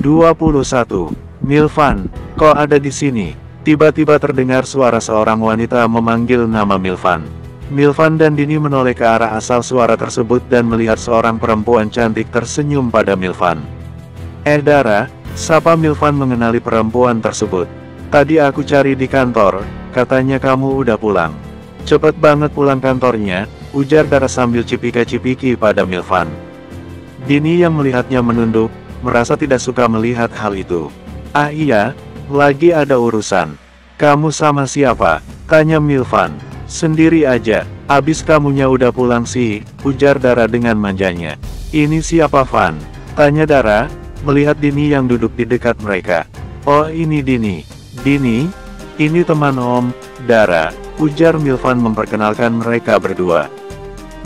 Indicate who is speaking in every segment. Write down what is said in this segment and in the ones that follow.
Speaker 1: 21. Milvan, kok ada di sini? Tiba-tiba terdengar suara seorang wanita memanggil nama Milvan. Milvan dan Dini menoleh ke arah asal suara tersebut dan melihat seorang perempuan cantik tersenyum pada Milvan. Dara, sapa Milvan mengenali perempuan tersebut. Tadi aku cari di kantor, katanya kamu udah pulang. Cepet banget pulang kantornya, ujar Dara sambil cipika-cipiki pada Milvan. Dini yang melihatnya menunduk, merasa tidak suka melihat hal itu. Ah iya, lagi ada urusan. Kamu sama siapa? Tanya Milvan. Sendiri aja, abis kamunya udah pulang sih, ujar Dara dengan manjanya. Ini siapa Van? Tanya Dara, melihat Dini yang duduk di dekat mereka. Oh ini Dini. Dini? Ini teman Om, Dara, ujar Milvan memperkenalkan mereka berdua.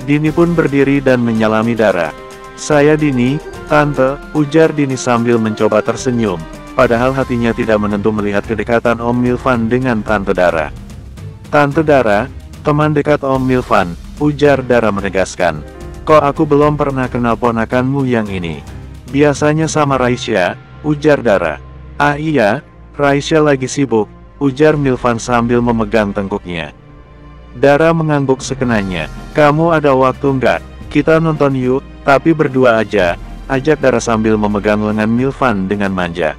Speaker 1: Dini pun berdiri dan menyalami Dara. Saya Dini, Tante, ujar Dini sambil mencoba tersenyum, padahal hatinya tidak menentu melihat kedekatan Om Milvan dengan Tante Dara. Tante Dara, teman dekat Om Milvan, ujar Dara menegaskan. Kok aku belum pernah kenal ponakanmu yang ini? Biasanya sama Raisya, ujar Dara. Ah iya, Raisya lagi sibuk, ujar Milvan sambil memegang tengkuknya. Dara mengangguk sekenanya. Kamu ada waktu nggak? Kita nonton yuk, tapi berdua aja, ajak Dara sambil memegang lengan Milvan dengan manja.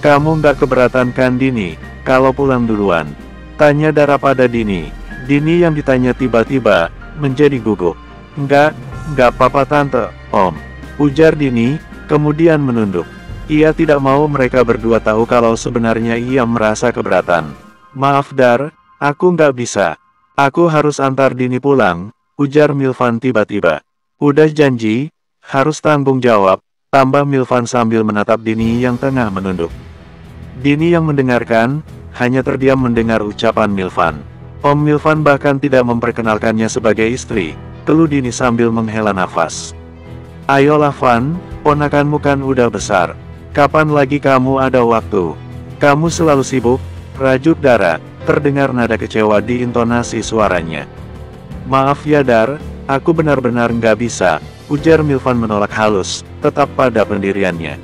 Speaker 1: Kamu nggak keberatan kan Dini, kalau pulang duluan? Tanya Dara pada Dini. Dini yang ditanya tiba-tiba, menjadi gugup. Enggak apa-apa Tante, Om, ujar Dini, kemudian menunduk. Ia tidak mau mereka berdua tahu kalau sebenarnya ia merasa keberatan. Maaf Dar, aku nggak bisa. Aku harus antar Dini pulang, ujar Milvan tiba-tiba. Udah janji, harus tanggung jawab, tambah Milvan sambil menatap Dini yang tengah menunduk. Dini yang mendengarkan, hanya terdiam mendengar ucapan Milvan. Om Milvan bahkan tidak memperkenalkannya sebagai istri, keluh Dini sambil menghela nafas. Ayolah Van, ponakanmu kan udah besar. Kapan lagi kamu ada waktu? Kamu selalu sibuk, rajuk Dara, terdengar nada kecewa di intonasi suaranya. Maaf ya Dar, aku benar-benar nggak bisa, ujar Milvan menolak halus, tetap pada pendiriannya.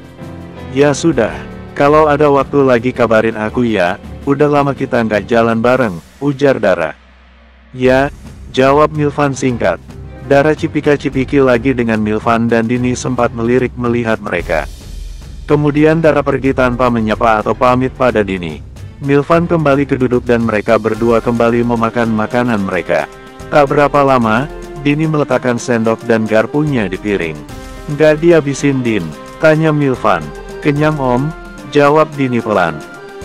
Speaker 1: Ya sudah, kalau ada waktu lagi kabarin aku ya. Udah lama kita nggak jalan bareng, ujar Dara. Ya, jawab Milvan singkat. Dara cipika-cipiki lagi dengan Milvan dan Dini sempat melirik melihat mereka. Kemudian Dara pergi tanpa menyapa atau pamit pada Dini. Milvan kembali ke duduk dan mereka berdua kembali memakan makanan mereka. Tak berapa lama, Dini meletakkan sendok dan garpunya di piring. Nggak dihabisin Din? Tanya Milvan. Kenyang Om, jawab Dini pelan.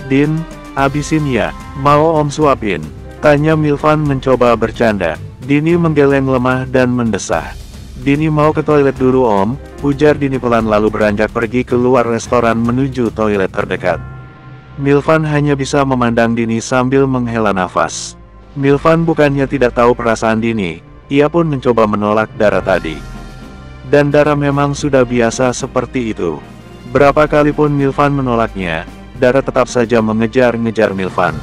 Speaker 1: Din, habisin ya, mau Om suapin? Tanya Milvan mencoba bercanda. Dini menggeleng lemah dan mendesah. Dini mau ke toilet dulu Om, ujar Dini pelan lalu beranjak pergi keluar restoran menuju toilet terdekat. Milvan hanya bisa memandang Dini sambil menghela nafas. Milvan bukannya tidak tahu perasaan Dini, ia pun mencoba menolak Dara tadi. Dan Dara memang sudah biasa seperti itu. Berapa kali pun Milvan menolaknya, Dara tetap saja mengejar-ngejar Milvan.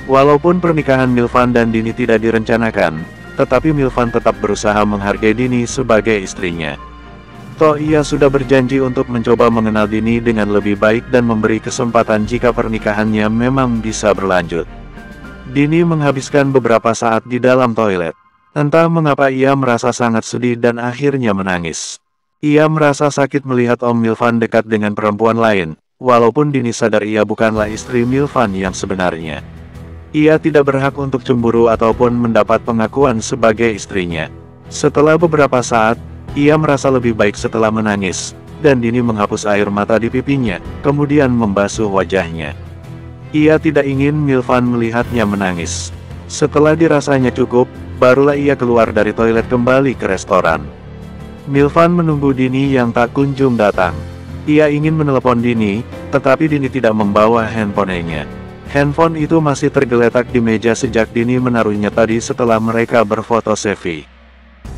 Speaker 1: Walaupun pernikahan Milvan dan Dini tidak direncanakan, tetapi Milvan tetap berusaha menghargai Dini sebagai istrinya. Toh ia sudah berjanji untuk mencoba mengenal Dini dengan lebih baik dan memberi kesempatan jika pernikahannya memang bisa berlanjut. Dini menghabiskan beberapa saat di dalam toilet. Entah mengapa ia merasa sangat sedih dan akhirnya menangis. Ia merasa sakit melihat Om Milvan dekat dengan perempuan lain. Walaupun Dini sadar ia bukanlah istri Milvan yang sebenarnya. Ia tidak berhak untuk cemburu ataupun mendapat pengakuan sebagai istrinya. Setelah beberapa saat, ia merasa lebih baik setelah menangis, dan Dini menghapus air mata di pipinya, kemudian membasuh wajahnya. Ia tidak ingin Milvan melihatnya menangis. Setelah dirasanya cukup, barulah ia keluar dari toilet kembali ke restoran. Milvan menunggu Dini yang tak kunjung datang. Ia ingin menelepon Dini, tetapi Dini tidak membawa handphonenya. Handphone itu masih tergeletak di meja sejak Dini menaruhnya tadi setelah mereka berfoto selfie.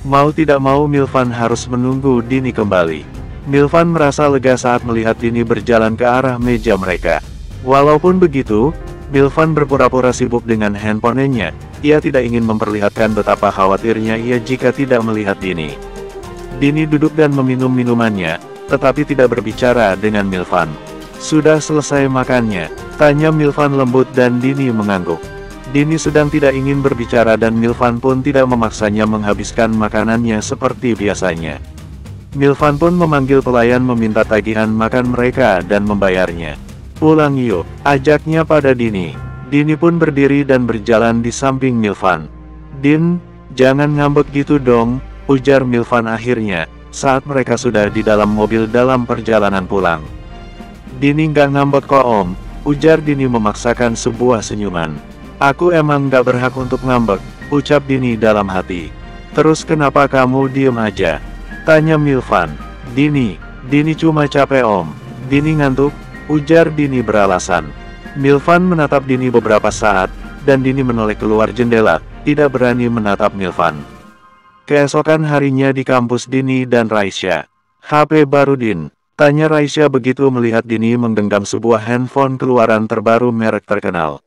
Speaker 1: Mau tidak mau Milvan harus menunggu Dini kembali. Milvan merasa lega saat melihat Dini berjalan ke arah meja mereka. Walaupun begitu, Milvan berpura-pura sibuk dengan handphonenya. Ia tidak ingin memperlihatkan betapa khawatirnya ia jika tidak melihat Dini. Dini duduk dan meminum minumannya. tetapi tidak berbicara dengan Milvan. Sudah selesai makannya? Tanya Milvan lembut dan Dini mengangguk. Dini sedang tidak ingin berbicara dan Milvan pun tidak memaksanya menghabiskan makanannya seperti biasanya. Milvan pun memanggil pelayan meminta tagihan makan mereka dan membayarnya. Pulang yuk, ajaknya pada Dini. Dini pun berdiri dan berjalan di samping Milvan. Din, jangan ngambek gitu dong, ujar Milvan akhirnya, saat mereka sudah di dalam mobil dalam perjalanan pulang. Dini nggak ngambek kok om, ujar Dini memaksakan sebuah senyuman. Aku emang nggak berhak untuk ngambek, ucap Dini dalam hati. Terus kenapa kamu diem aja? Tanya Milvan. Dini cuma capek om. Dini ngantuk, ujar Dini beralasan. Milvan menatap Dini beberapa saat, dan Dini menoleh keluar jendela, tidak berani menatap Milvan. Keesokan harinya di kampus Dini dan Raisya. HP baru Din? Tanya Raisya begitu melihat Dini menggenggam sebuah handphone keluaran terbaru merek terkenal.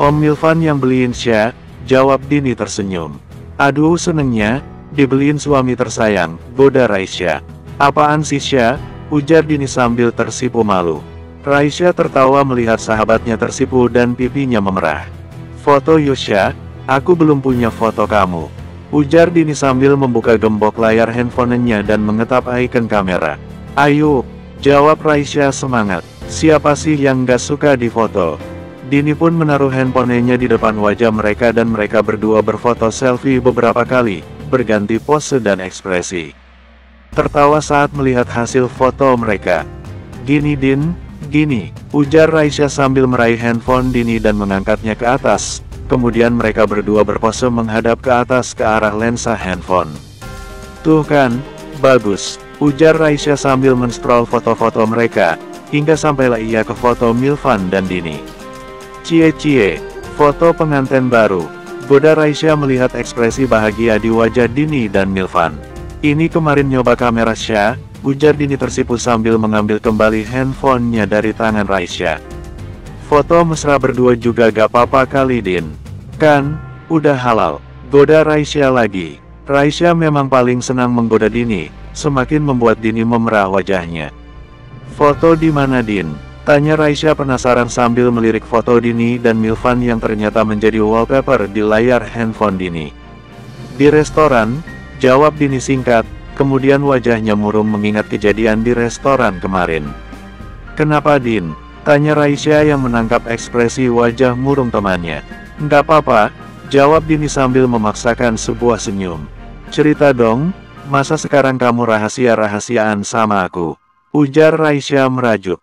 Speaker 1: Om Milvan yang beliin Sya, jawab Dini tersenyum. Aduh senengnya, dibeliin suami tersayang, goda Raisya. Apaan sih Sya? Ujar Dini sambil tersipu malu. Raisya tertawa melihat sahabatnya tersipu dan pipinya memerah. Foto Yusya, aku belum punya foto kamu. Ujar Dini sambil membuka gembok layar handphonenya dan mengetap icon kamera. Ayo, jawab Raisya semangat. Siapa sih yang gak suka difoto? Dini pun menaruh handphonenya di depan wajah mereka dan mereka berdua berfoto selfie beberapa kali, berganti pose dan ekspresi. Tertawa saat melihat hasil foto mereka. Gini Din, gini, ujar Raisya sambil meraih handphone Dini dan mengangkatnya ke atas. Kemudian mereka berdua berpose menghadap ke atas ke arah lensa handphone. Tuh kan, bagus, ujar Raisya sambil men-scroll foto-foto mereka, hingga sampailah ia ke foto Milvan dan Dini. Cie, foto pengantin baru. Goda Raisya melihat ekspresi bahagia di wajah Dini dan Milvan. Ini kemarin nyoba kamera Sya, ujar Dini tersipu sambil mengambil kembali handphonenya dari tangan Raisya. Foto mesra berdua juga gak apa-apa kali Din. Kan, udah halal. Goda Raisya lagi. Raisya memang paling senang menggoda Dini, semakin membuat Dini memerah wajahnya. Foto di mana Din? Tanya Raisya penasaran sambil melirik foto Dini dan Milvan yang ternyata menjadi wallpaper di layar handphone Dini. Di restoran, jawab Dini singkat, kemudian wajahnya murung mengingat kejadian di restoran kemarin. Kenapa Din? Tanya Raisya yang menangkap ekspresi wajah murung temannya. Nggak apa-apa, jawab Dini sambil memaksakan sebuah senyum. Cerita dong, masa sekarang kamu rahasia-rahasiaan sama aku? Ujar Raisya merajuk.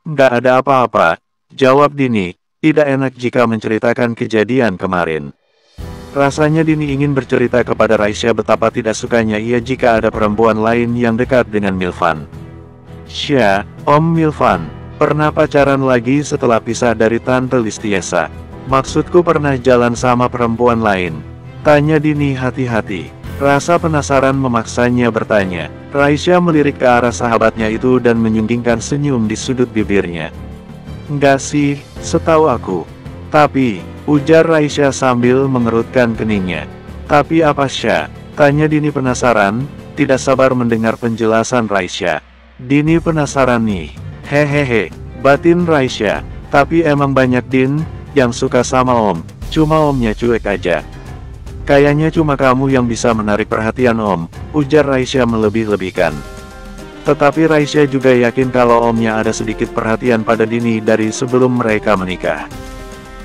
Speaker 1: Nggak ada apa-apa, jawab Dini, tidak enak jika menceritakan kejadian kemarin. Rasanya Dini ingin bercerita kepada Raisya betapa tidak sukanya ia jika ada perempuan lain yang dekat dengan Milvan. Sya, Om Milvan, pernah pacaran lagi setelah pisah dari Tante Listiesa? Maksudku pernah jalan sama perempuan lain? Tanya Dini hati-hati. Rasa penasaran memaksanya bertanya. Raisya melirik ke arah sahabatnya itu dan menyunggingkan senyum di sudut bibirnya. Enggak sih, setahu aku. Tapi, ujar Raisya sambil mengerutkan keningnya. Tapi apa Sya? Tanya Dini penasaran, tidak sabar mendengar penjelasan Raisya. Dini penasaran nih. Hehehe, batin Raisya. Tapi emang banyak Din, yang suka sama Om. Cuma Omnya cuek aja. Kayaknya cuma kamu yang bisa menarik perhatian Om, ujar Raisya melebih-lebihkan. Tetapi Raisya juga yakin kalau Omnya ada sedikit perhatian pada Dini dari sebelum mereka menikah.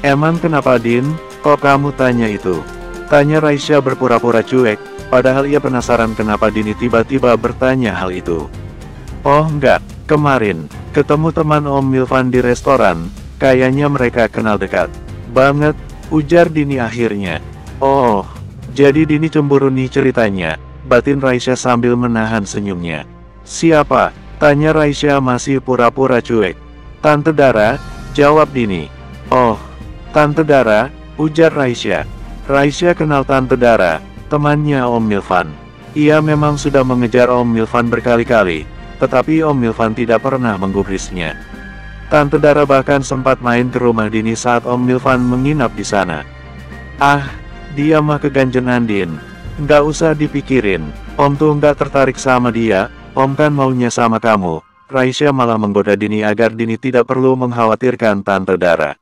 Speaker 1: Emang kenapa Din, kok kamu tanya itu? Tanya Raisya berpura-pura cuek, padahal ia penasaran kenapa Dini tiba-tiba bertanya hal itu. Oh enggak, kemarin, ketemu teman Om Milvan di restoran, kayaknya mereka kenal dekat banget, ujar Dini akhirnya. Oh, jadi Dini cemburu nih ceritanya, batin Raisya sambil menahan senyumnya. Siapa? Tanya Raisya masih pura-pura cuek. Tante Dara, jawab Dini. Oh, Tante Dara, ujar Raisya. Raisya kenal Tante Dara, temannya Om Milvan. Ia memang sudah mengejar Om Milvan berkali-kali, tetapi Om Milvan tidak pernah menggubrisnya. Tante Dara bahkan sempat main ke rumah Dini saat Om Milvan menginap di sana. Ah, dia mah keganjenan Din. Nggak usah dipikirin, Om tuh nggak tertarik sama dia, Om kan maunya sama kamu. Raisya malah menggoda Dini agar Dini tidak perlu mengkhawatirkan Tante Dara.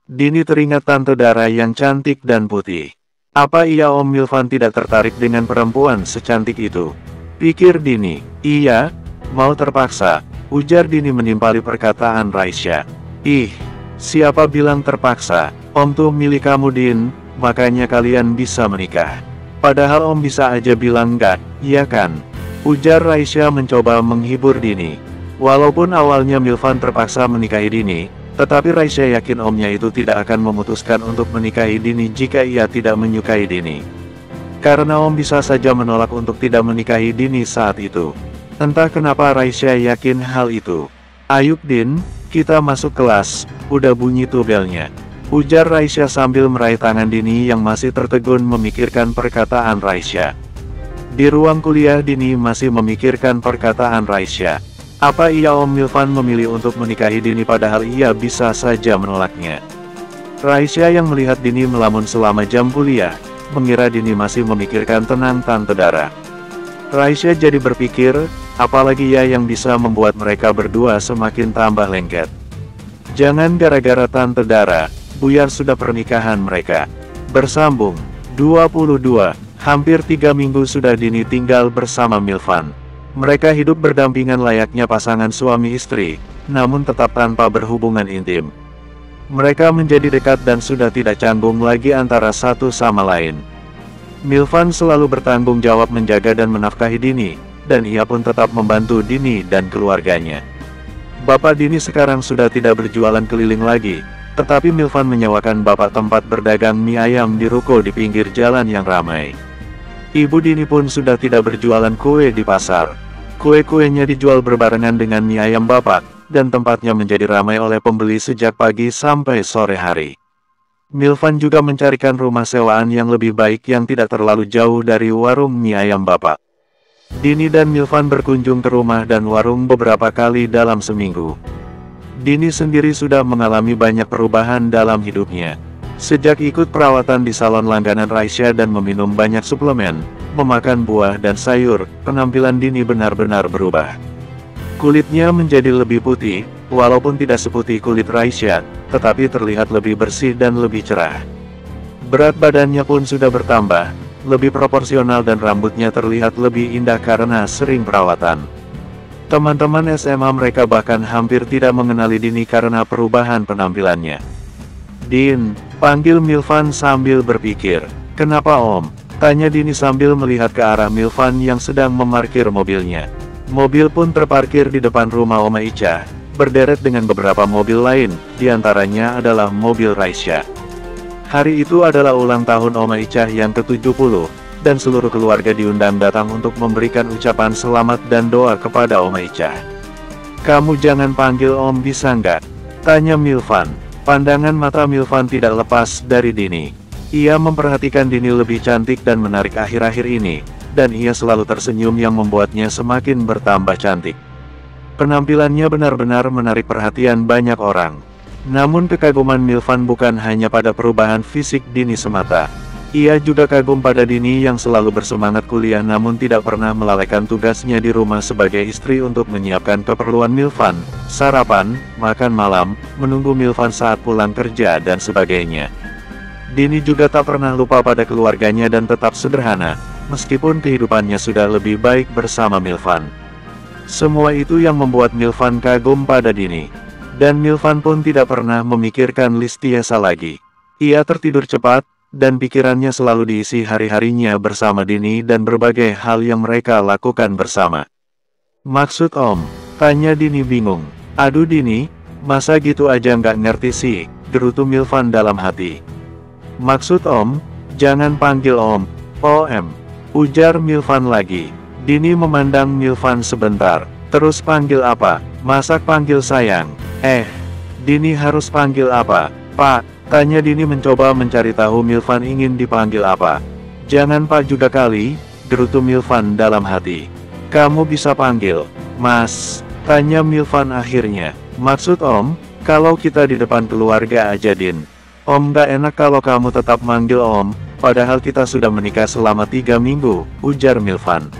Speaker 1: Dini teringat Tante Dara yang cantik dan putih. Apa iya Om Milvan tidak tertarik dengan perempuan secantik itu? Pikir Dini. Iya, mau terpaksa, ujar Dini menimpali perkataan Raisya. Ih, siapa bilang terpaksa? Om tuh milik kamu Din, makanya kalian bisa menikah. Padahal Om bisa aja bilang enggak, iya kan? Ujar Raisya mencoba menghibur Dini. Walaupun awalnya Milvan terpaksa menikahi Dini, tetapi Raisya yakin omnya itu tidak akan memutuskan untuk menikahi Dini jika ia tidak menyukai Dini. Karena Om bisa saja menolak untuk tidak menikahi Dini saat itu. Entah kenapa Raisya yakin hal itu. Ayuk Din, kita masuk kelas, udah bunyi tuh belnya. Ujar Raisya sambil meraih tangan Dini yang masih tertegun memikirkan perkataan Raisya. Di ruang kuliah Dini masih memikirkan perkataan Raisya. Apa iya Om Milvan memilih untuk menikahi Dini padahal ia bisa saja menolaknya? Raisya yang melihat Dini melamun selama jam kuliah, mengira Dini masih memikirkan tentang Tante Dara. Raisya jadi berpikir, apalagi ia yang bisa membuat mereka berdua semakin tambah lengket. Jangan gara-gara Tante Dara, buyar sudah pernikahan mereka. Bersambung, 22. Hampir 3 minggu sudah Dini tinggal bersama Milvan. Mereka hidup berdampingan layaknya pasangan suami istri, namun tetap tanpa berhubungan intim. Mereka menjadi dekat dan sudah tidak canggung lagi antara satu sama lain. Milvan selalu bertanggung jawab menjaga dan menafkahi Dini, dan ia pun tetap membantu Dini dan keluarganya. Bapak Dini sekarang sudah tidak berjualan keliling lagi, tetapi Milvan menyewakan bapak tempat berdagang mie ayam di ruko di pinggir jalan yang ramai. Ibu Dini pun sudah tidak berjualan kue di pasar. Kue-kuenya dijual berbarengan dengan mie ayam bapak, dan tempatnya menjadi ramai oleh pembeli sejak pagi sampai sore hari. Milvan juga mencarikan rumah sewaan yang lebih baik yang tidak terlalu jauh dari warung mie ayam bapak. Dini dan Milvan berkunjung ke rumah dan warung beberapa kali dalam seminggu. Dini sendiri sudah mengalami banyak perubahan dalam hidupnya. Sejak ikut perawatan di salon langganan Raisya dan meminum banyak suplemen, memakan buah dan sayur, penampilan Dini benar-benar berubah. Kulitnya menjadi lebih putih, walaupun tidak seputih kulit Raisya, tetapi terlihat lebih bersih dan lebih cerah. Berat badannya pun sudah bertambah, lebih proporsional dan rambutnya terlihat lebih indah karena sering perawatan. Teman-teman SMA mereka bahkan hampir tidak mengenali Dini karena perubahan penampilannya. Din, panggil Milvan sambil berpikir. Kenapa Om? Tanya Dini sambil melihat ke arah Milvan yang sedang memarkir mobilnya. Mobil pun terparkir di depan rumah Oma Ica, berderet dengan beberapa mobil lain, diantaranya adalah mobil Raisya. Hari itu adalah ulang tahun Oma Ica yang ke-70, dan seluruh keluarga diundang datang untuk memberikan ucapan selamat dan doa kepada Oma Ica. Kamu jangan panggil Om bisa nggak? Tanya Milvan. Pandangan mata Milvan tidak lepas dari Dini. Ia memperhatikan Dini lebih cantik dan menarik akhir-akhir ini, dan ia selalu tersenyum yang membuatnya semakin bertambah cantik. Penampilannya benar-benar menarik perhatian banyak orang. Namun kekaguman Milvan bukan hanya pada perubahan fisik Dini semata. Ia juga kagum pada Dini yang selalu bersemangat kuliah namun tidak pernah melalaikan tugasnya di rumah sebagai istri untuk menyiapkan keperluan Milvan, sarapan, makan malam, menunggu Milvan saat pulang kerja dan sebagainya. Dini juga tak pernah lupa pada keluarganya dan tetap sederhana, meskipun kehidupannya sudah lebih baik bersama Milvan. Semua itu yang membuat Milvan kagum pada Dini. Dan Milvan pun tidak pernah memikirkan Listiasa lagi. Ia tertidur cepat, dan pikirannya selalu diisi hari-harinya bersama Dini dan berbagai hal yang mereka lakukan bersama. Maksud Om? Tanya Dini bingung. Aduh Dini, masa gitu aja nggak ngerti sih, gerutu Milvan dalam hati. Maksud Om? Jangan panggil Om, Om. Ujar Milvan lagi. Dini memandang Milvan sebentar. Terus panggil apa? Masa panggil sayang? Dini harus panggil apa? Pak? Tanya Dini mencoba mencari tahu Milvan ingin dipanggil apa. Jangan Pak juga kali, gerutu Milvan dalam hati. Kamu bisa panggil Mas. Tanya Milvan akhirnya. Maksud Om, kalau kita di depan keluarga aja Din. Om gak enak kalau kamu tetap manggil Om, padahal kita sudah menikah selama 3 minggu, ujar Milvan.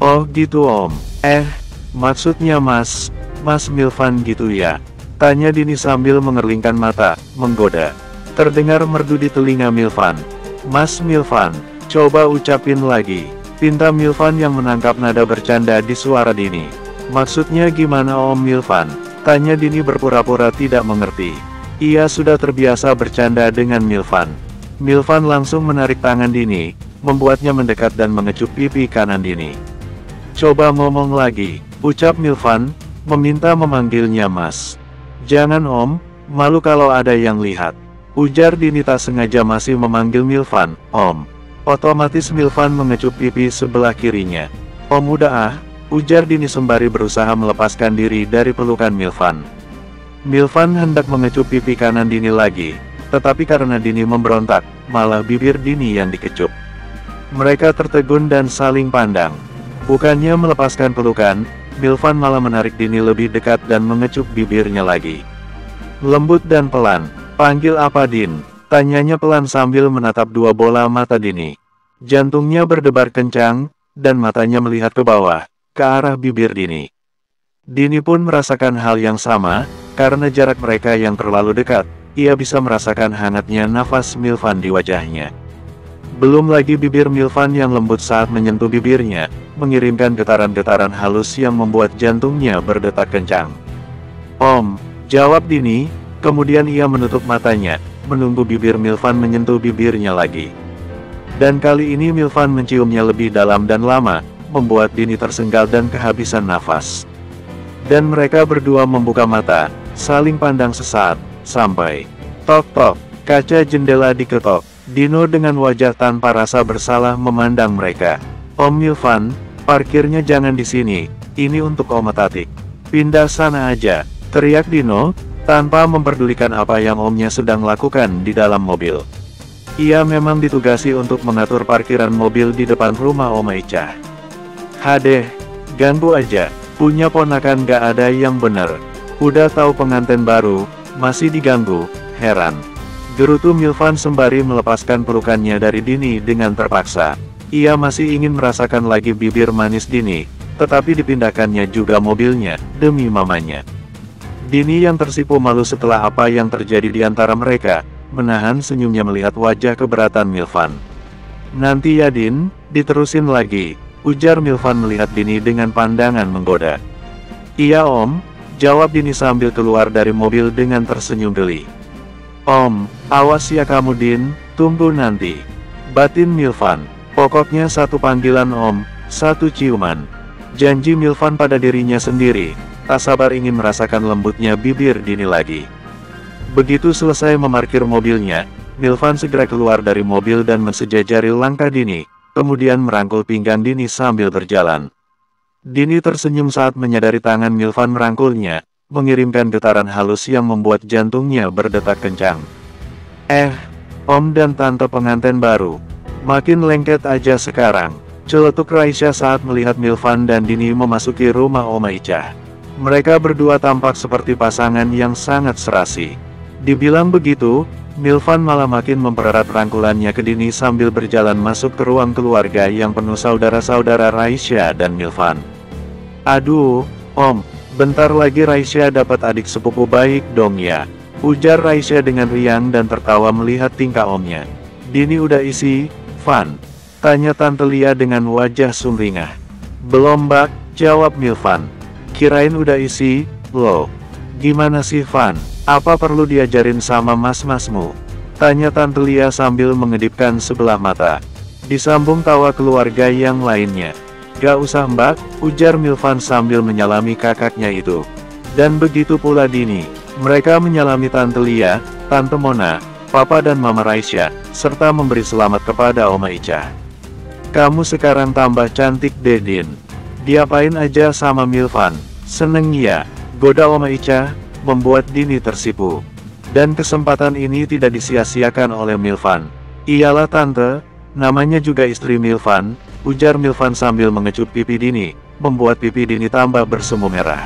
Speaker 1: Oh gitu Om. Maksudnya Mas Milvan gitu ya? Tanya Dini sambil mengerlingkan mata, menggoda. Terdengar merdu di telinga Milvan. Mas Milvan, coba ucapin lagi. Pinta Milvan yang menangkap nada bercanda di suara Dini. Maksudnya gimana Om Milvan? Tanya Dini berpura-pura tidak mengerti. Ia sudah terbiasa bercanda dengan Milvan. Milvan langsung menarik tangan Dini, membuatnya mendekat dan mengecup pipi kanan Dini. Coba ngomong lagi, ucap Milvan, meminta memanggilnya Mas. Jangan Om, malu kalau ada yang lihat. Ujar Dini tak sengaja masih memanggil Milvan, Om. Otomatis Milvan mengecup pipi sebelah kirinya. Om udah ujar Dini sembari berusaha melepaskan diri dari pelukan Milvan. Milvan hendak mengecup pipi kanan Dini lagi, tetapi karena Dini memberontak, malah bibir Dini yang dikecup. Mereka tertegun dan saling pandang. Bukannya melepaskan pelukan, Milvan malah menarik Dini lebih dekat dan mengecup bibirnya lagi. Lembut dan pelan, panggil apa Din? Tanyanya pelan sambil menatap dua bola mata Dini. Jantungnya berdebar kencang, dan matanya melihat ke bawah, ke arah bibir Dini. Dini pun merasakan hal yang sama, karena jarak mereka yang terlalu dekat, ia bisa merasakan hangatnya nafas Milvan di wajahnya. Belum lagi bibir Milvan yang lembut saat menyentuh bibirnya, mengirimkan getaran-getaran halus yang membuat jantungnya berdetak kencang. Om, jawab Dini, kemudian ia menutup matanya, menunggu bibir Milvan menyentuh bibirnya lagi. Dan kali ini Milvan menciumnya lebih dalam dan lama, membuat Dini tersenggal dan kehabisan nafas. Dan mereka berdua membuka mata, saling pandang sesaat, sampai tok-tok, kaca jendela diketok. Dino dengan wajah tanpa rasa bersalah memandang mereka. Om Milvan, parkirnya jangan di sini, ini untuk Om Tatik. Pindah sana aja, teriak Dino, tanpa memperdulikan apa yang omnya sedang lakukan di dalam mobil. Ia memang ditugasi untuk mengatur parkiran mobil di depan rumah Oma Ica. Hadeh, ganggu aja, punya ponakan gak ada yang bener. Udah tahu pengantin baru, masih diganggu, heran. Gerutu Milvan sembari melepaskan pelukannya dari Dini dengan terpaksa. Ia masih ingin merasakan lagi bibir manis Dini, tetapi dipindahkannya juga mobilnya, demi mamanya. Dini yang tersipu malu setelah apa yang terjadi di antara mereka, menahan senyumnya melihat wajah keberatan Milvan. Nanti ya Din, diterusin lagi, ujar Milvan melihat Dini dengan pandangan menggoda. Iya Om, jawab Dini sambil keluar dari mobil dengan tersenyum geli. Om, awas ya kamu Din, tunggu nanti. Batin Milvan, pokoknya satu panggilan Om, satu ciuman. Janji Milvan pada dirinya sendiri, tak sabar ingin merasakan lembutnya bibir Dini lagi. Begitu selesai memarkir mobilnya, Milvan segera keluar dari mobil dan mensejajari langkah Dini, kemudian merangkul pinggang Dini sambil berjalan. Dini tersenyum saat menyadari tangan Milvan merangkulnya, mengirimkan getaran halus yang membuat jantungnya berdetak kencang. Om dan tante pengantin baru, makin lengket aja sekarang, celetuk Raisya saat melihat Milvan dan Dini memasuki rumah Oma Ica. Mereka berdua tampak seperti pasangan yang sangat serasi. Dibilang begitu, Milvan malah makin mempererat rangkulannya ke Dini sambil berjalan masuk ke ruang keluarga yang penuh saudara-saudara Raisya dan Milvan. Aduh, Om, bentar lagi Raisya dapat adik sepupu baik dong ya, ujar Raisya dengan riang dan tertawa melihat tingkah omnya. Dini udah isi, Van? Tanya Tante Lia dengan wajah sumringah. Belum Mbak, jawab Milvan. Kirain udah isi, loh. Gimana sih Van? Apa perlu diajarin sama mas-masmu? Tanya Tante Lia sambil mengedipkan sebelah mata. Disambung tawa keluarga yang lainnya. Gak usah Mbak, ujar Milvan sambil menyalami kakaknya itu. Dan begitu pula Dini. Mereka menyalami Tante Lia, Tante Mona, Papa dan Mama Raisya, serta memberi selamat kepada Oma Ica. Kamu sekarang tambah cantik Dedin. Diapain aja sama Milvan? Seneng ya? Goda Oma Ica, membuat Dini tersipu. Dan kesempatan ini tidak disia-siakan oleh Milvan. Iyalah Tante, namanya juga istri Milvan, ujar Milvan sambil mengecup pipi Dini, membuat pipi Dini tambah bersemu merah.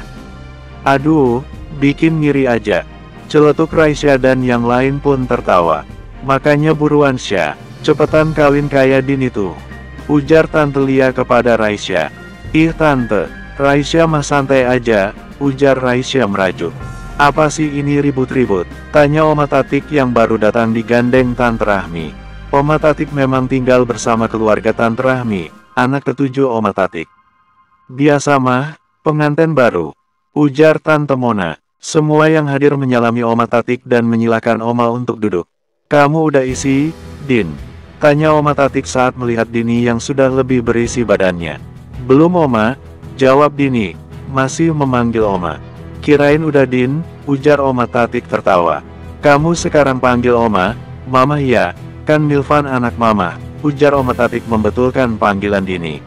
Speaker 1: Aduh, bikin ngiri aja. Celetuk Raisya dan yang lain pun tertawa. Makanya buruan Syah, cepetan kawin kaya Dini tuh, ujar Tante Lia kepada Raisya. Ih tante, Raisya mah santai aja, ujar Raisya merajuk. Apa sih ini ribut-ribut? Tanya Oma Tatik yang baru datang digandeng Tante Rahmi. Oma Tatik memang tinggal bersama keluarga Tante Rahmi, anak ketujuh Oma Tatik. Biasa mah, pengantin baru, ujar Tante Mona. Semua yang hadir menyalami Oma Tatik dan menyilakan Oma untuk duduk. Kamu udah isi, Din? Tanya Oma Tatik saat melihat Dini yang sudah lebih berisi badannya. Belum Oma, jawab Dini, masih memanggil Oma. Kirain udah Din, ujar Oma Tatik tertawa. Kamu sekarang panggil Oma, Mama ya, kan Milvan anak Mama, ujar Oma Tatik membetulkan panggilan Dini.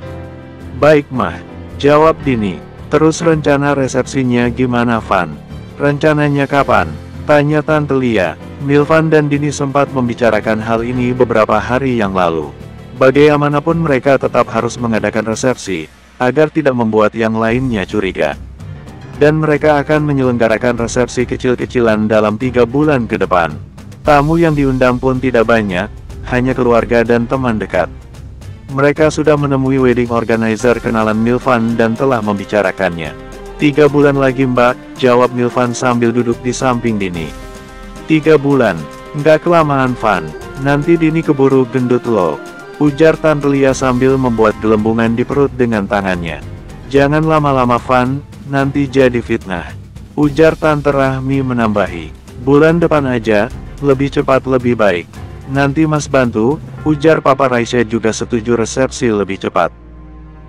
Speaker 1: Baik mah, jawab Dini. Terus rencana resepsinya gimana Van? Rencananya kapan? Tanya Tante Lia. Milvan dan Dini sempat membicarakan hal ini beberapa hari yang lalu. Bagaimanapun mereka tetap harus mengadakan resepsi, agar tidak membuat yang lainnya curiga. Dan mereka akan menyelenggarakan resepsi kecil-kecilan dalam 3 bulan ke depan. Tamu yang diundang pun tidak banyak, hanya keluarga dan teman dekat. Mereka sudah menemui wedding organizer kenalan Milvan dan telah membicarakannya. 3 bulan lagi Mbak, jawab Milvan sambil duduk di samping Dini. 3 bulan, nggak kelamaan Van, nanti Dini keburu gendut loh, ujar Tante Lia sambil membuat gelembungan di perut dengan tangannya. Jangan lama-lama Van, nanti jadi fitnah, ujar Tante Rahmi menambahi. Bulan depan aja, lebih cepat lebih baik. Nanti Mas bantu, ujar Papa. Raisya juga setuju resepsi lebih cepat.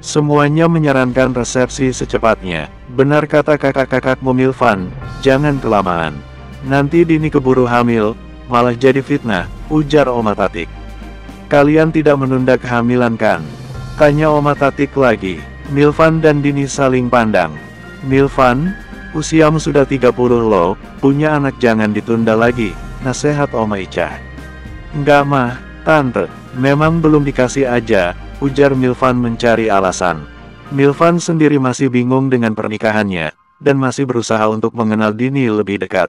Speaker 1: Semuanya menyarankan resepsi secepatnya. Benar kata kakak-kakakmu Milvan, jangan kelamaan. Nanti Dini keburu hamil, malah jadi fitnah, ujar Oma Tatik. Kalian tidak menunda kehamilan kan? Tanya Oma Tatik lagi. Milvan dan Dini saling pandang. Milvan, usiamu sudah 30 loh, punya anak jangan ditunda lagi, nasihat Oma Ica. Enggak mah, Tante, memang belum dikasih aja, ujar Milvan mencari alasan. Milvan sendiri masih bingung dengan pernikahannya, dan masih berusaha untuk mengenal Dini lebih dekat.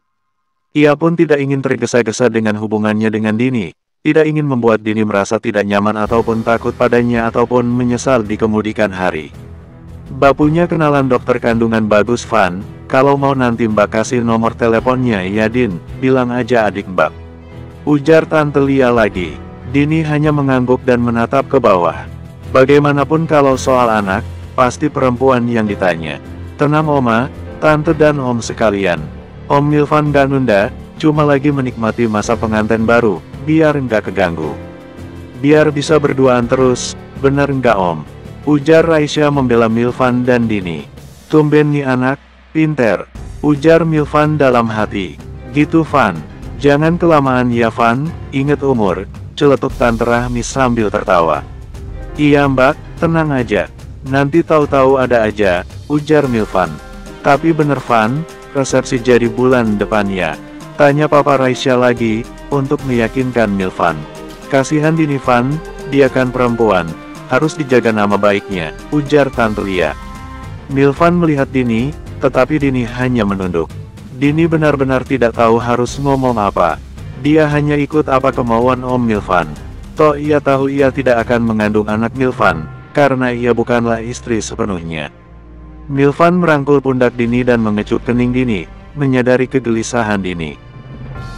Speaker 1: Ia pun tidak ingin tergesa-gesa dengan hubungannya dengan Dini, tidak ingin membuat Dini merasa tidak nyaman ataupun takut padanya ataupun menyesal di kemudian hari. Mbak punya kenalan dokter kandungan bagus Van, kalau mau nanti Mbak kasih nomor teleponnya ya Din, bilang aja adik Mbak. Ujar Tante Lia lagi. Dini hanya mengangguk dan menatap ke bawah. Bagaimanapun kalau soal anak, pasti perempuan yang ditanya. Tenang Oma, Tante dan Om sekalian. Om Milvan gak nunda, cuma lagi menikmati masa pengantin baru, biar nggak keganggu. Biar bisa berduaan terus, bener nggak Om? Ujar Raisya membela Milvan dan Dini. Tumben nih anak, pinter, ujar Milvan dalam hati. Gitu Van, jangan kelamaan ya Van, inget umur, celetuk Tante Rahmi sambil tertawa. Iya Mbak, tenang aja, nanti tahu-tahu ada aja, ujar Milvan. Tapi bener Van, resepsi jadi bulan depan ya? Tanya Papa Raisya lagi, untuk meyakinkan Milvan. Kasihan Dini Van, dia kan perempuan, harus dijaga nama baiknya, ujar Tante Lia. Milvan melihat Dini, tetapi Dini hanya menunduk. Dini benar-benar tidak tahu harus ngomong apa. Dia hanya ikut apa kemauan Om Milvan. Toh ia tahu ia tidak akan mengandung anak Milvan, karena ia bukanlah istri sepenuhnya. Milvan merangkul pundak Dini dan mengecup kening Dini, menyadari kegelisahan Dini.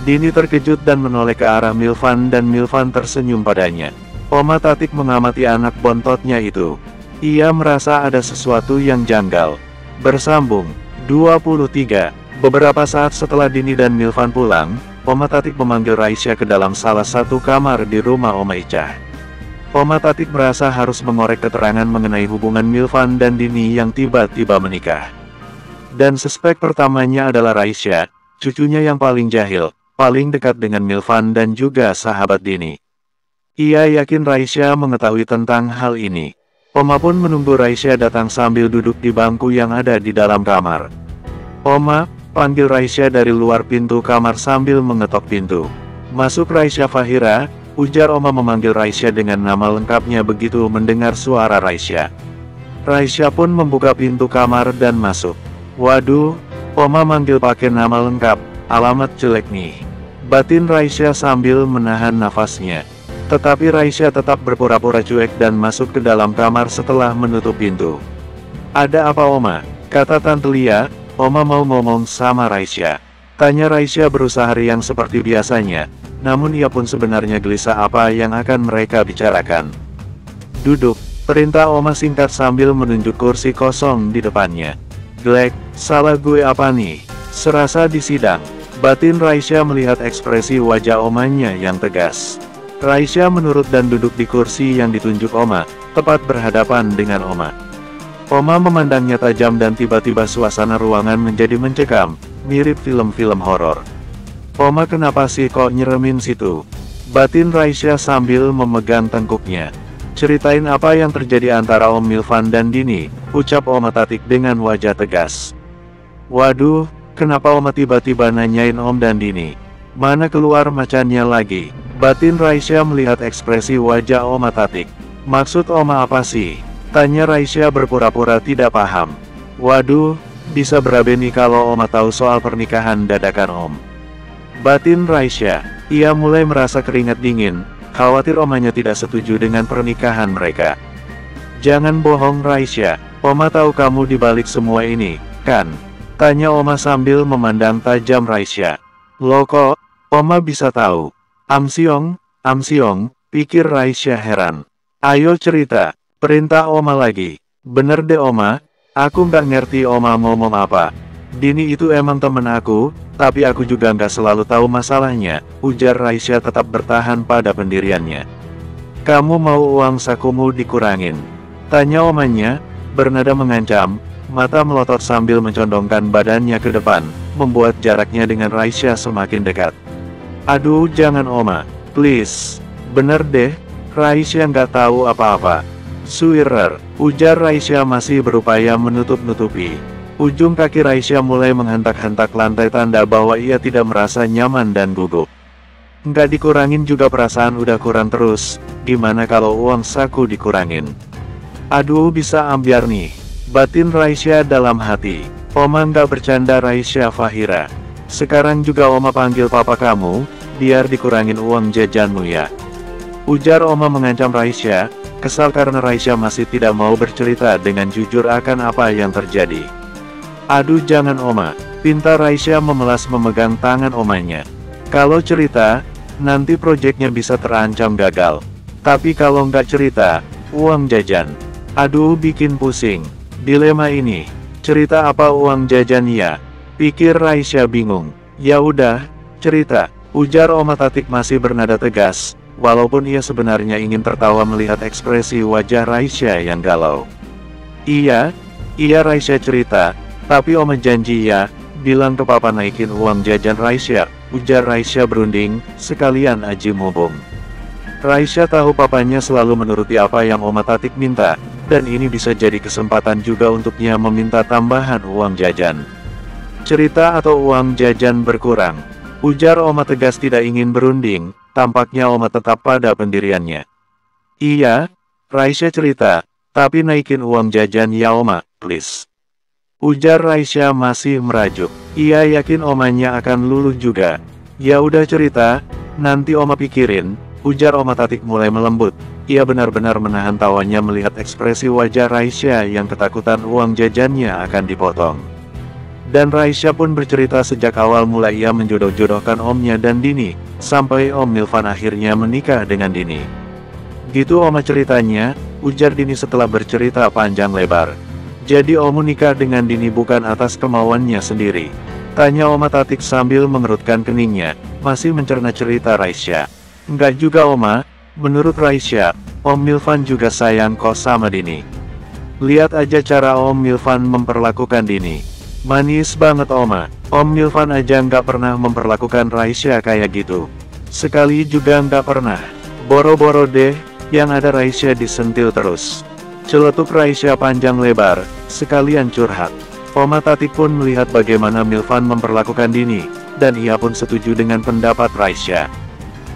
Speaker 1: Dini terkejut dan menoleh ke arah Milvan dan Milvan tersenyum padanya. Oma Tatik mengamati anak bontotnya itu. Ia merasa ada sesuatu yang janggal. Bersambung 23. Beberapa saat setelah Dini dan Milvan pulang, Oma Tatik memanggil Raisya ke dalam salah satu kamar di rumah Oma Ica. Oma Tatik merasa harus mengorek keterangan mengenai hubungan Milvan dan Dini yang tiba-tiba menikah. Dan suspek pertamanya adalah Raisya, cucunya yang paling jahil, paling dekat dengan Milvan dan juga sahabat Dini. Ia yakin Raisya mengetahui tentang hal ini. Oma pun menunggu Raisya datang sambil duduk di bangku yang ada di dalam kamar. Oma, panggil Raisya dari luar pintu kamar sambil mengetok pintu. Masuk Raisya Fahira, ujar Oma memanggil Raisya dengan nama lengkapnya begitu mendengar suara Raisya. Raisya pun membuka pintu kamar dan masuk. Waduh, Oma manggil pakai nama lengkap, alamat jelek nih, batin Raisya sambil menahan nafasnya. Tetapi Raisya tetap berpura-pura cuek dan masuk ke dalam kamar setelah menutup pintu. Ada apa Oma? Kata Tante Lia, Oma mau ngomong sama Raisya. Tanya Raisya berusaha riang seperti biasanya, namun ia pun sebenarnya gelisah apa yang akan mereka bicarakan. Duduk, perintah Oma singkat sambil menunjuk kursi kosong di depannya. Glek, salah gue apa nih? Serasa di sidang. Batin Raisya melihat ekspresi wajah omanya yang tegas. Raisya menurut dan duduk di kursi yang ditunjuk Oma, tepat berhadapan dengan Oma. Oma memandangnya tajam dan tiba-tiba suasana ruangan menjadi mencekam, mirip film-film horor. Oma kenapa sih kok nyeremin situ? Batin Raisya sambil memegang tengkuknya. Ceritain apa yang terjadi antara Om Milvan dan Dini, ucap Oma Tatik dengan wajah tegas. Waduh, kenapa Oma tiba-tiba nanyain Om dan Dini? Mana keluar macannya lagi? Batin Raisya melihat ekspresi wajah Oma Tatik. Maksud Oma apa sih? Tanya Raisya berpura-pura tidak paham. Waduh, bisa berabe nih kalau Oma tahu soal pernikahan dadakan Om. Batin Raisya, ia mulai merasa keringat dingin, khawatir omanya tidak setuju dengan pernikahan mereka. Jangan bohong Raisya, Oma tahu kamu dibalik semua ini, kan? Tanya Oma sambil memandang tajam Raisya. Loh kok, Oma bisa tahu? Amsyong, pikir Raisya heran. Ayo cerita, perintah Oma lagi. Bener deh Oma, aku nggak ngerti Oma ngomong apa. Dini itu emang temen aku, tapi aku juga nggak selalu tahu masalahnya, ujar Raisya tetap bertahan pada pendiriannya. Kamu mau uang sakumu dikurangin? Tanya omanya, bernada mengancam, mata melotot sambil mencondongkan badannya ke depan, membuat jaraknya dengan Raisya semakin dekat. Aduh jangan Oma, please. Bener deh, Raisya nggak tahu apa-apa. Suirer, ujar Raisya masih berupaya menutup-nutupi. Ujung kaki Raisya mulai menghentak-hentak lantai tanda bahwa ia tidak merasa nyaman dan gugup. Nggak dikurangin juga perasaan udah kurang terus, gimana kalau uang saku dikurangin? Aduh bisa ambiar nih, batin Raisya dalam hati. Oma nggak bercanda Raisya Fahira. Sekarang juga Oma panggil papa kamu, biar dikurangin uang jajanmu ya. Ujar Oma mengancam Raisya, kesal karena Raisya masih tidak mau bercerita dengan jujur akan apa yang terjadi. Aduh jangan Oma, pinta Raisya memelas memegang tangan omanya. Kalau cerita, nanti proyeknya bisa terancam gagal. Tapi kalau nggak cerita, uang jajan. Aduh bikin pusing. Dilema ini, cerita apa uang jajan ya? Pikir Raisya bingung. Ya udah, cerita, ujar Oma Tatik masih bernada tegas, walaupun ia sebenarnya ingin tertawa melihat ekspresi wajah Raisya yang galau. Iya Raisya cerita, tapi Oma janji ya, bilang ke papa naikin uang jajan Raisya, ujar Raisya berunding, sekalian aji mumpung. Raisya tahu papanya selalu menuruti apa yang Oma Tatik minta, dan ini bisa jadi kesempatan juga untuknya meminta tambahan uang jajan. Cerita atau uang jajan berkurang, ujar Oma tegas tidak ingin berunding, tampaknya Oma tetap pada pendiriannya. Iya, Raisya cerita, tapi naikin uang jajan ya Oma, please. Ujar Raisya masih merajuk, ia yakin omanya akan luluh juga. Ya udah cerita, nanti Oma pikirin, ujar Oma Tatik mulai melembut. Ia benar-benar menahan tawanya melihat ekspresi wajah Raisya yang ketakutan uang jajannya akan dipotong. Dan Raisya pun bercerita sejak awal mulai ia menjodoh-jodohkan omnya dan Dini, sampai Om Milvan akhirnya menikah dengan Dini. Gitu Oma ceritanya, ujar Dini setelah bercerita panjang lebar. Jadi Om nikah dengan Dini bukan atas kemauannya sendiri? Tanya Oma Tatik sambil mengerutkan keningnya, masih mencerna cerita Raisya. Enggak juga Oma, menurut Raisya, Om Milvan juga sayang kok sama Dini. Lihat aja cara Om Milvan memperlakukan Dini. Manis banget Oma, Om Milvan aja nggak pernah memperlakukan Raisya kayak gitu. Sekali juga nggak pernah. Boro-boro deh, yang ada Raisya disentil terus. Celetuk Raisya panjang lebar, sekalian curhat. Oma Tatik pun melihat bagaimana Milvan memperlakukan Dini, dan ia pun setuju dengan pendapat Raisya.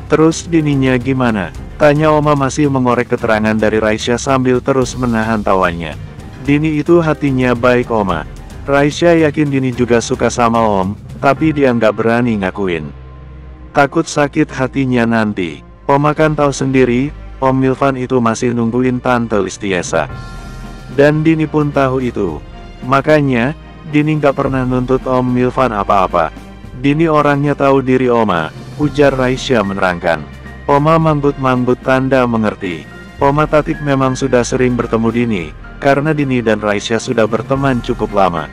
Speaker 1: Terus Dininya gimana? Tanya Oma masih mengorek keterangan dari Raisya sambil terus menahan tawanya. Dini itu hatinya baik Oma. Raisya yakin Dini juga suka sama Om, tapi dia nggak berani ngakuin. Takut sakit hatinya nanti. Oma kan tahu sendiri, Om Milvan itu masih nungguin Tante Listiesa. Dan Dini pun tahu itu. Makanya, Dini nggak pernah nuntut Om Milvan apa-apa. Dini orangnya tahu diri Oma, ujar Raisya menerangkan. Oma manggut-manggut tanda mengerti. Oma Tatik memang sudah sering bertemu Dini, karena Dini dan Raisya sudah berteman cukup lama.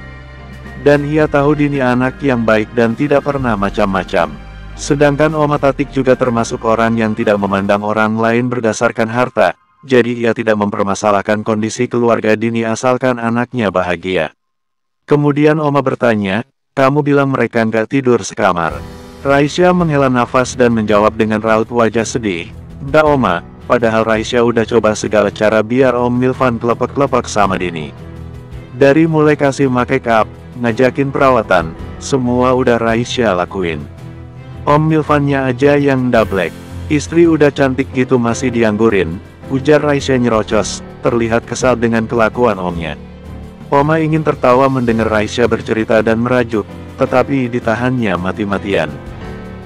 Speaker 1: Dan ia tahu Dini anak yang baik dan tidak pernah macam-macam. Sedangkan Oma Tatik juga termasuk orang yang tidak memandang orang lain berdasarkan harta, jadi ia tidak mempermasalahkan kondisi keluarga Dini asalkan anaknya bahagia. Kemudian Oma bertanya, kamu bilang mereka nggak tidur sekamar. Raisya menghela nafas dan menjawab dengan raut wajah sedih. Nggak Oma, padahal Raisya udah coba segala cara biar Om Milvan kelepek-kelepek sama Dini. Dari mulai kasih make up, ngajakin perawatan, semua udah Raisya lakuin. Om Milvannya aja yang ndablek. Istri udah cantik gitu masih dianggurin, ujar Raisya nyerocos, terlihat kesal dengan kelakuan omnya. Oma ingin tertawa mendengar Raisya bercerita dan merajuk, tetapi ditahannya mati-matian.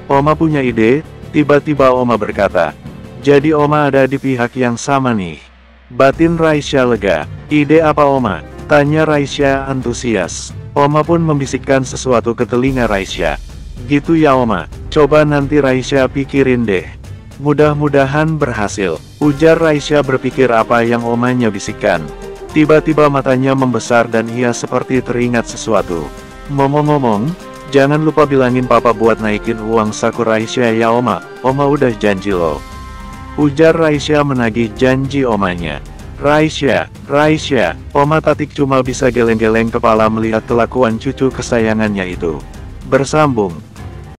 Speaker 1: Oma punya ide, tiba-tiba Oma berkata, jadi Oma ada di pihak yang sama nih. Batin Raisya lega. Ide apa Oma? Tanya Raisya antusias. Oma pun membisikkan sesuatu ke telinga Raisya. Gitu ya Oma, coba nanti Raisya pikirin deh. Mudah-mudahan berhasil, ujar Raisya berpikir apa yang omanya bisikkan. Tiba-tiba matanya membesar dan ia seperti teringat sesuatu. Ngomong-ngomong, jangan lupa bilangin papa buat naikin uang saku Raisya ya Oma, Oma udah janji loh. Ujar Raisya menagih janji omanya. Raisya, Oma Tatik cuma bisa geleng-geleng kepala melihat kelakuan cucu kesayangannya itu. Bersambung.